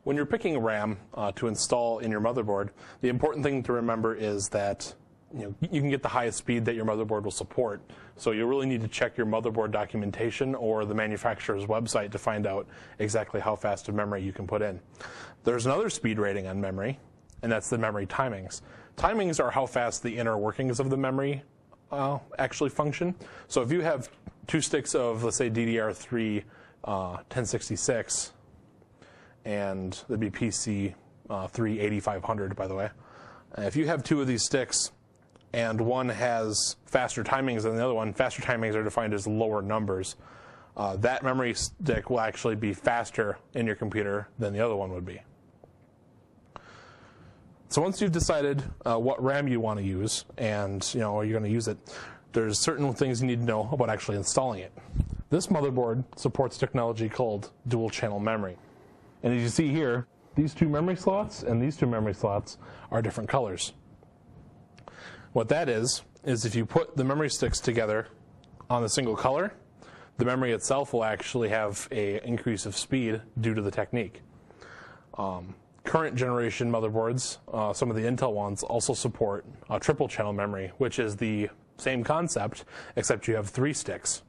When you're picking RAM to install in your motherboard, the important thing to remember is that you can get the highest speed that your motherboard will support. So you really need to check your motherboard documentation or the manufacturer's website to find out exactly how fast of memory you can put in. There's another speed rating on memory, and that's the memory timings. Timings are how fast the inner workings of the memory actually function. So if you have 2 sticks of, let's say, DDR3 1066, and that'd be PC 3 8500, by the way. If you have 2 of these sticks, and one has faster timings than the other one, faster timings are defined as lower numbers. That memory stick will actually be faster in your computer than the other one would be. So once you've decided what RAM you want to use, and are you going to use it, there's certain things you need to know about actually installing it. This motherboard supports technology called dual channel memory. And as you see here, these 2 memory slots and these 2 memory slots are different colors. What that is if you put the memory sticks together on a single color, the memory itself will actually have an increase of speed due to the technique. Current generation motherboards, some of the Intel ones, also support triple channel memory, which is the same concept, except you have 3 sticks.